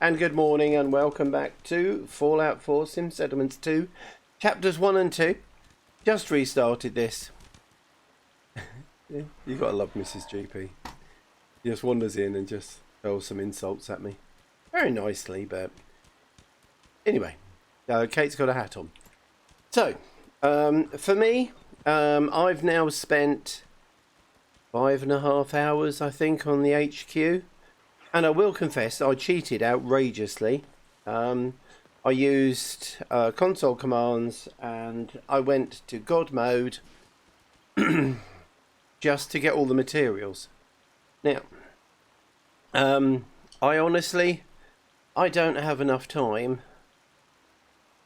And good morning and welcome back to Fallout 4 Sim Settlements 2, Chapters 1 and 2. Just restarted this. You gotta love Mrs. GP. He just wanders in and just throws some insults at me. Very nicely, but... Anyway, Kate's got a hat on. So, for me, I've now spent 5.5 hours, I think, on the HQ. And I will confess, I cheated outrageously. I used console commands and I went to God mode just to get all the materials. Now, I don't have enough time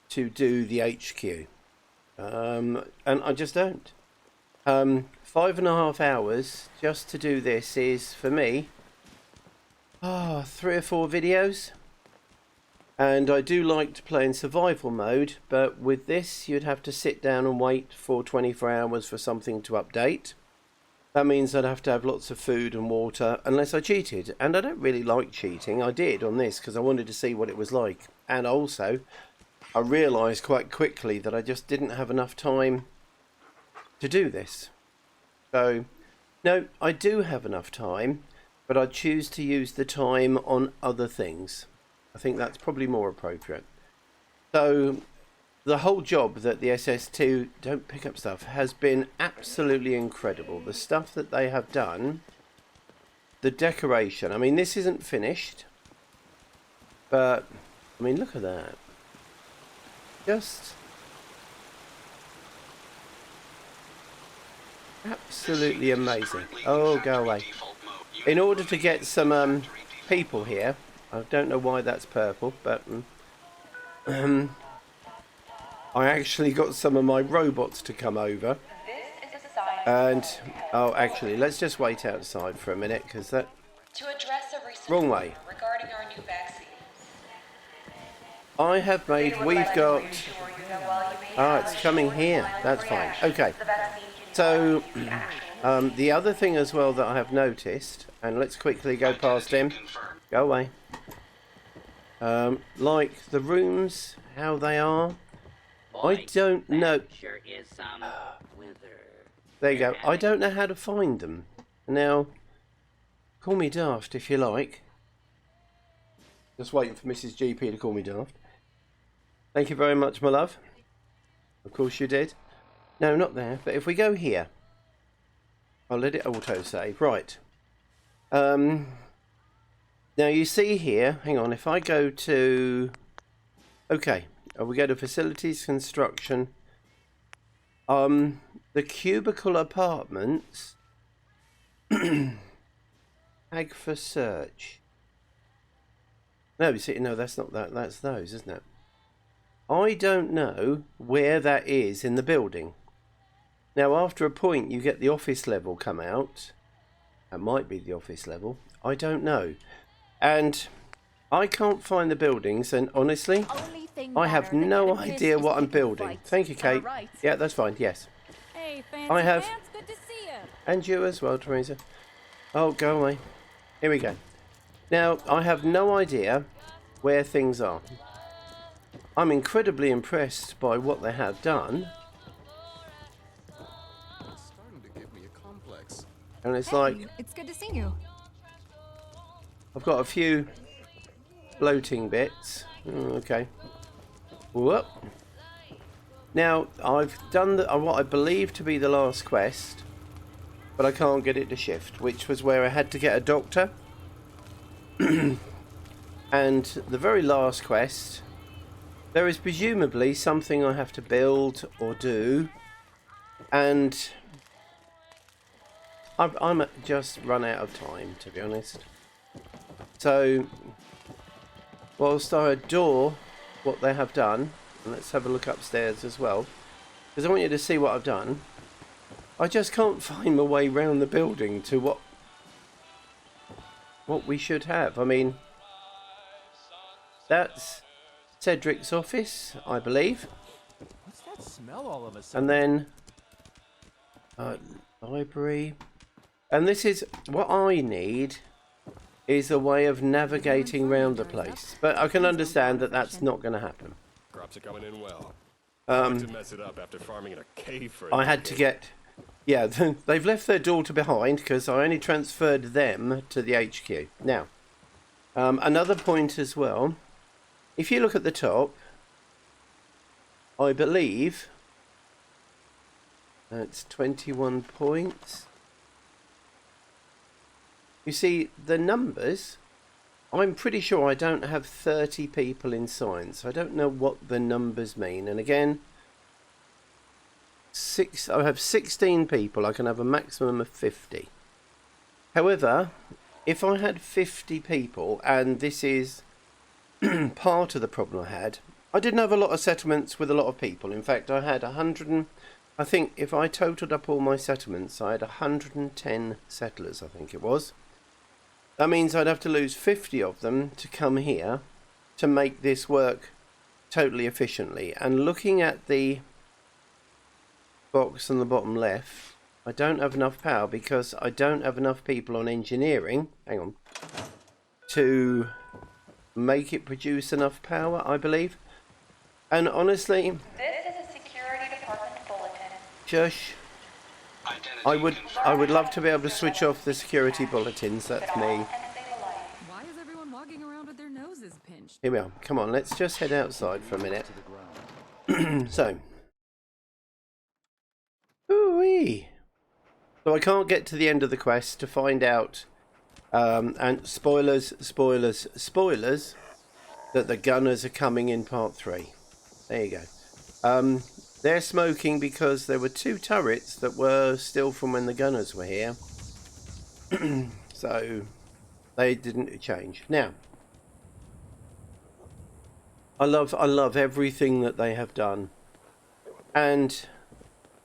to do the HQ. And I just don't. 5.5 hours just to do this is, for me, 3 or 4 videos. And I do like to play in survival mode, but with this you'd have to sit down and wait for 24 hours for something to update. That means I'd have to have lots of food and water unless I cheated, and I don't really like cheating. I did on this because I wanted to see what it was like, and also I realised quite quickly that I just didn't have enough time to do this. So no, I do have enough time, but I choose to use the time on other things. I think that's probably more appropriate. So the whole job that the SS2 don't pick up stuff has been absolutely incredible. The stuff that they have done, the decoration. I mean, this isn't finished, but I mean, look at that. Just absolutely amazing. Oh, go away. In order to get some people here, I don't know why that's purple, but I actually got some of my robots to come over. And, oh, actually, let's just wait outside for a minute, because that... Wrong way. Regarding our new vaccine. I have made, we've got... it's coming here. That's fine. Okay. So, the other thing as well that I have noticed, and let's quickly go past him. Go away. Like the rooms, how they are. I don't know. There you go. I don't know how to find them. Now, call me daft if you like. Just waiting for Mrs. GP to call me daft. Thank you very much, my love. Of course you did. No, not there. But if we go here, I'll let it auto-save. Right. Now you see here, hang on, if I go to... Okay, we go to Facilities Construction. The cubicle apartments... Tag for search. No, you see, no, that's not that. That's those, isn't it? I don't know where that is in the building. Now, after a point, you get the office level come out. That might be the office level. I don't know. And I can't find the buildings, and honestly, I have no idea what I'm building. Thank you, Kate. Yeah, that's fine, yes. Hey, I have... Good to see you. And you as well, Teresa. Oh, go away. Here we go. Now, I have no idea where things are. I'm incredibly impressed by what they have done. And it's like... It's good to see you. I've got a few floating bits. Okay. Whoop. Now, I've done what I believe to be the last quest, but I can't get it to shift, which was where I had to get a doctor. And the very last quest, there is presumably something I have to build or do, and I'm just run out of time, to be honest. So, whilst I adore what they have done, and let's have a look upstairs as well, because I want you to see what I've done, I just can't find my way round the building to what we should have. I mean, that's Cedric's office, I believe. What's that smell all of a sudden? And then library. And this is what I need is a way of navigating round the place. But I can understand that that's not going to happen. Crops are coming in well. To mess it up after farming in a cave for I had to get... Yeah, they've left their daughter behind because I only transferred them to the HQ. Now, another point as well. If you look at the top, I believe that's 21 points. You see, the numbers, I'm pretty sure I don't have 30 people in science. I don't know what the numbers mean. And again, I have 16 people. I can have a maximum of 50. However, if I had 50 people, and this is part of the problem I didn't have a lot of settlements with a lot of people. In fact, I had 100 and... I think if I totaled up all my settlements, I had 110 settlers, I think it was. That means I'd have to lose 50 of them to come here to make this work totally efficiently. And looking at the box on the bottom left, I don't have enough power because I don't have enough people on engineering, hang on, to make it produce enough power, I believe. And honestly, This is a security department bulletin. Shush. I would love to be able to switch off the security bulletins. That's me. Why is everyone walking around with their noses pinched? Here we are. Come on, let's just head outside for a minute. So. Ooh-wee. So I can't get to the end of the quest to find out, and spoilers, that the gunners are coming in part 3. There you go. They're smoking because there were 2 turrets that were still from when the gunners were here. So they didn't change. Now, I love everything that they have done. And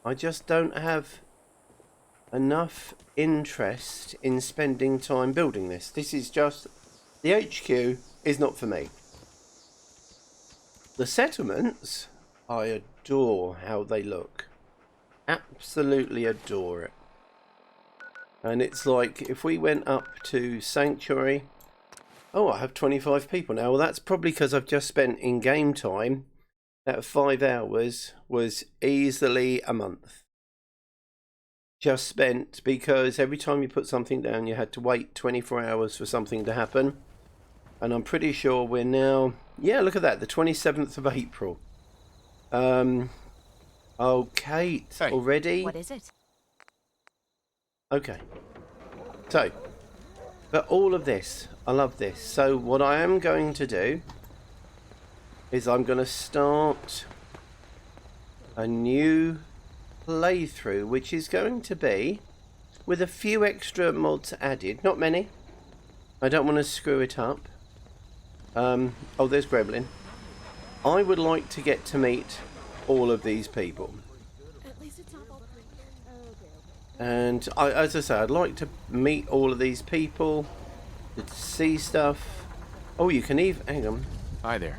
I just don't have enough interest in spending time building this. This is just... The HQ is not for me. The settlements, I adore how they look. Absolutely adore it. And it's like if we went up to Sanctuary. Oh, I have 25 people now. Well, that's probably because I've just spent in game time. That 5 hours was easily a month. Just spent because every time you put something down, you had to wait 24 hours for something to happen. And I'm pretty sure we're now... Yeah, look at that. The 27th of April. Oh, Kate, hey. already? What is it? Okay. So, but all of this, I love this. So what I am going to do is I'm going to start a new playthrough, which is going to be with a few extra mods added. Not many. I don't want to screw it up. Oh, there's Gremlin. I would like to get to meet all of these people. And as I say, I'd like to meet all of these people, to see stuff. Oh, you can even... Hang on. Hi there.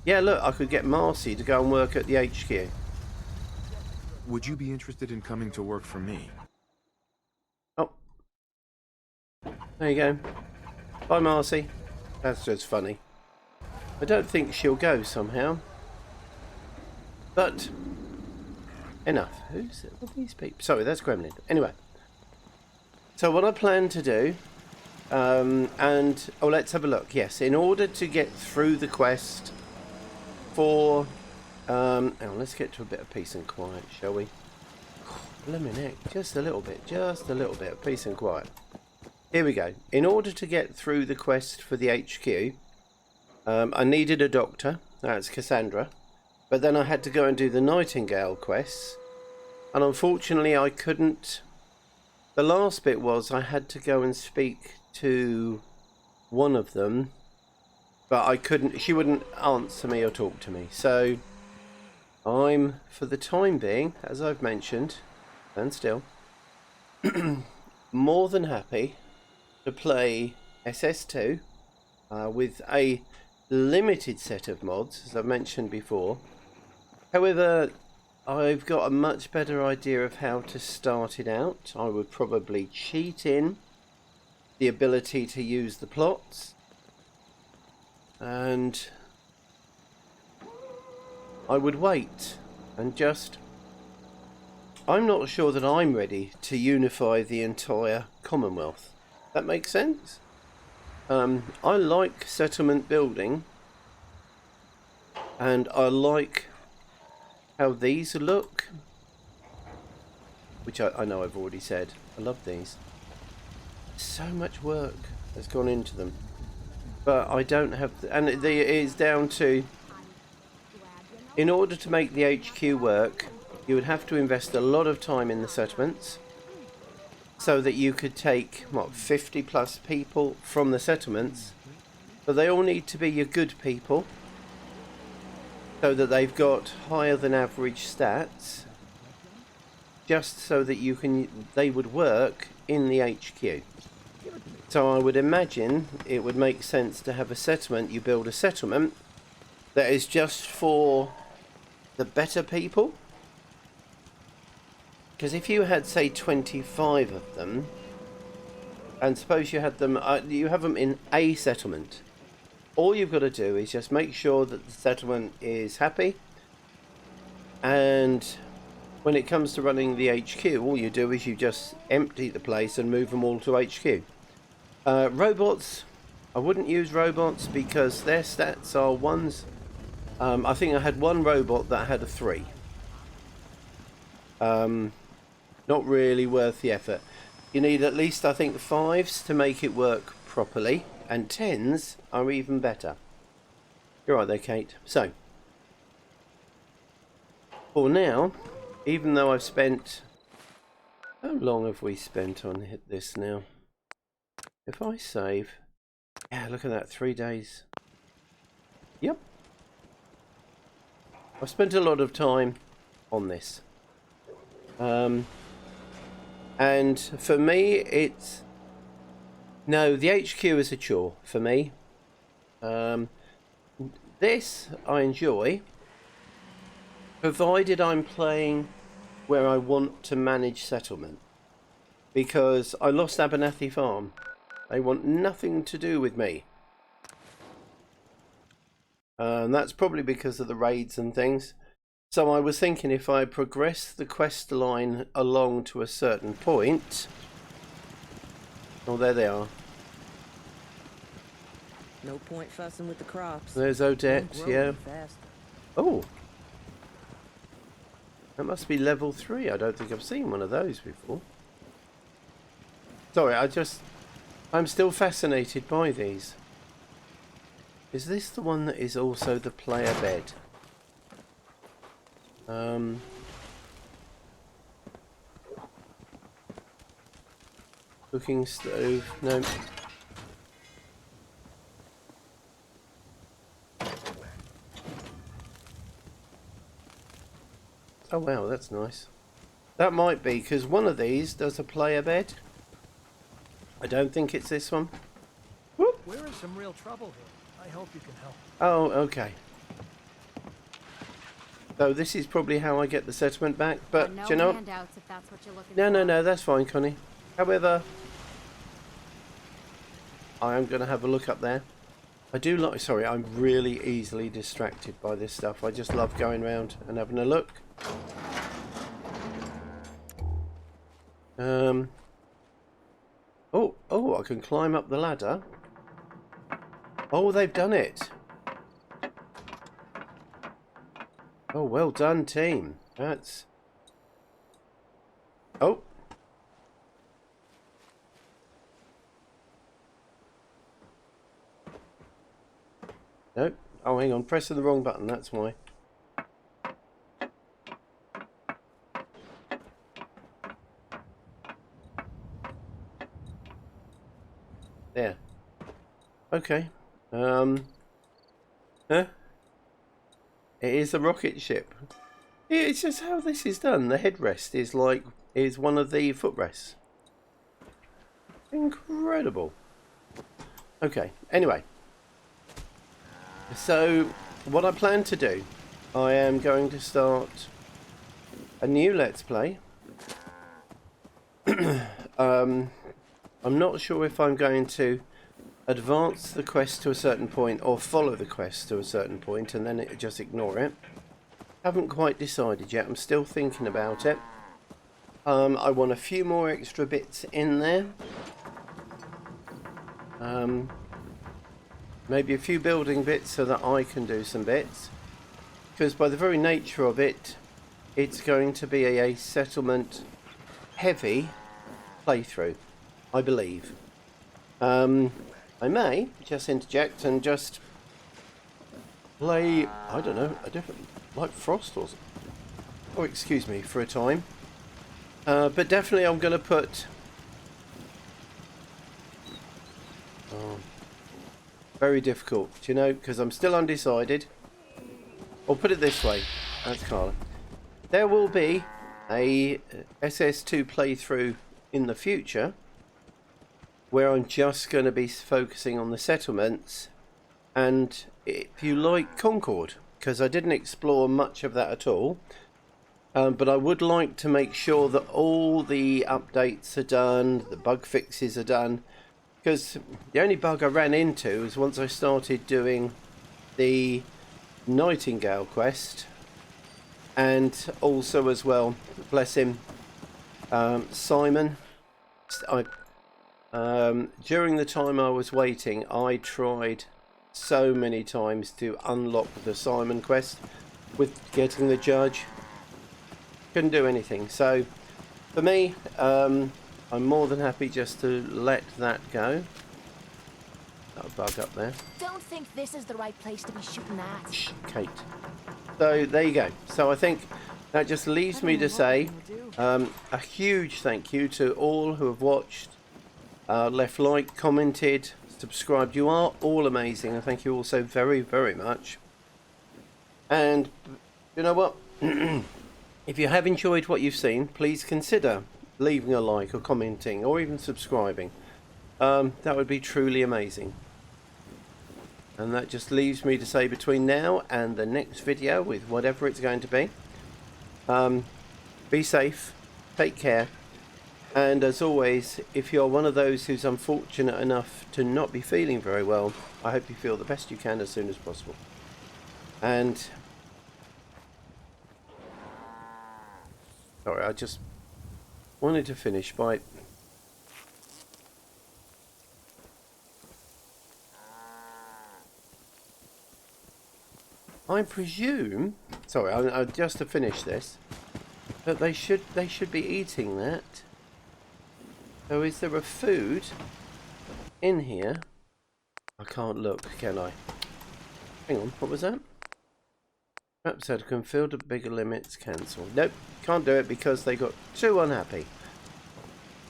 Yeah, look, I could get Marcy to go and work at the HQ. Would you be interested in coming to work for me? Oh. There you go. Bye, Marcy. That's just funny. I don't think she'll go somehow. But... enough. Who's it? What are these people? Sorry, that's Gremlin. Anyway. So what I plan to do... and... Oh, let's have a look. Yes, in order to get through the quest for... oh, let's get to a bit of peace and quiet, shall we? Blimey neck. Just a little bit. Just a little bit of peace and quiet. Here we go. In order to get through the quest for the HQ, I needed a doctor. That's Cassandra. But then I had to go and do the Nightingale quests. And unfortunately I couldn't... The last bit was I had to go and speak to one of them. But I couldn't... She wouldn't answer me or talk to me. So I'm, for the time being, as I've mentioned, and still, more than happy to play SS2 with a limited set of mods, as I've mentioned before. However, I've got a much better idea of how to start it out. I would probably cheat in the ability to use the plots, and I would wait and just... I'm not sure that I'm ready to unify the entire Commonwealth. That makes sense? I like settlement building, and I like how these look, which I know I've already said. I love these. So much work has gone into them, but I don't have and it is down to, in order to make the HQ work, you would have to invest a lot of time in the settlements, so that you could take, what, 50 plus people from the settlements, but they all need to be your good people, so that they've got higher than average stats, just so that they would work in the HQ. So I would imagine it would make sense to have a settlement. You build a settlement that is just for the better people. Because if you had, say, 25 of them, and suppose you had them, you have them in a settlement, all you've got to do is just make sure that the settlement is happy, and when it comes to running the HQ, all you do is you just empty the place and move them all to HQ. Robots, I wouldn't use robots because their stats are ones. I think I had one robot that had a 3. Not really worth the effort. You need at least, I think, 5s to make it work properly, and 10s are even better. You're right there, Kate. So, for now, even though I've spent... How long have we spent on this now? If I save... Yeah, look at that, 3 days. Yep. I've spent a lot of time on this. And for me, it's... No, the HQ is a chore for me. This I enjoy, provided I'm playing where I want to manage settlement. Because I lost Abernathy Farm. They want nothing to do with me. That's probably because of the raids and things. So I was thinking if I progress the quest line along to a certain point... Oh, there they are. No point fussing with the crops. There's Odette, yeah. Oh! That must be level 3. I don't think I've seen one of those before. Sorry, I'm still fascinated by these. Is this the one that is also the player bed? Cooking stove, no. Oh wow, that's nice. That might be, because one of these does a player bed. I don't think it's this one. Whoop. We're in some real trouble here. I hope you can help. Oh, okay. So this is probably how I get the settlement back, but no do you know? handouts if that's what you're looking No, for. that's fine, Connie. However, I am going to have a look up there. I do like... Sorry, I'm really easily distracted by this stuff. I just love going around and having a look. Oh, I can climb up the ladder. Oh, they've done it. Oh, well done, team. That's... Oh. Nope. Oh, hang on. Pressing the wrong button. That's why. There. Okay. Huh? It is a rocket ship. It's just how this is done. The headrest is one of the footrests. Incredible. Okay. Anyway. So, what I plan to do, I am going to start a new Let's Play. I'm not sure if I'm going to advance the quest to a certain point or follow the quest to a certain point and then just ignore it. Haven't quite decided yet. I'm still thinking about it. I want a few more extra bits in there. Maybe a few building bits so that I can do some bits. Because by the very nature of it, it's going to be a settlement heavy playthrough, I believe. I may just interject and just play, I don't know, a different, like Frost or something. Oh, excuse me, for a time. But definitely I'm going to put... very difficult, you know, because I'm still undecided. Or put it this way, that's Carla. There will be a SS2 playthrough in the future where I'm just going to be focusing on the settlements and, if you like, Concord, because I didn't explore much of that at all. But I would like to make sure that all the updates are done, the bug fixes are done, because the only bug I ran into was once I started doing the Nightingale quest, and also as well, bless him, Simon. During the time I was waiting, I tried so many times to unlock the Simon quest with getting the judge. Couldn't do anything. So for me, I'm more than happy just to let that go. That bug up there. Don't think this is the right place to be shooting at. Shh, Kate. So there you go. So I think that just leaves me to say a huge thank you to all who have watched, left like, commented, subscribed. You are all amazing, and thank you all so very, very much. And you know what? If you have enjoyed what you've seen, please consider leaving a like or commenting or even subscribing. That would be truly amazing. And that just leaves me to say, between now and the next video, with whatever it's going to be safe, take care, and as always, if you're one of those who's unfortunate enough to not be feeling very well, I hope you feel the best you can as soon as possible. And sorry, I just wanted to finish by I presume, sorry, I just to finish this, but they should be eating that. So is there a food in here? I can't look, can I? Hang on, what was that? Episode confirmed, bigger limits cancelled. Nope, can't do it because they got too unhappy.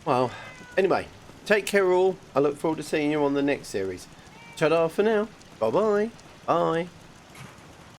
Well, anyway, take care all. I look forward to seeing you on the next series. Ta-da for now. Bye-bye. Bye.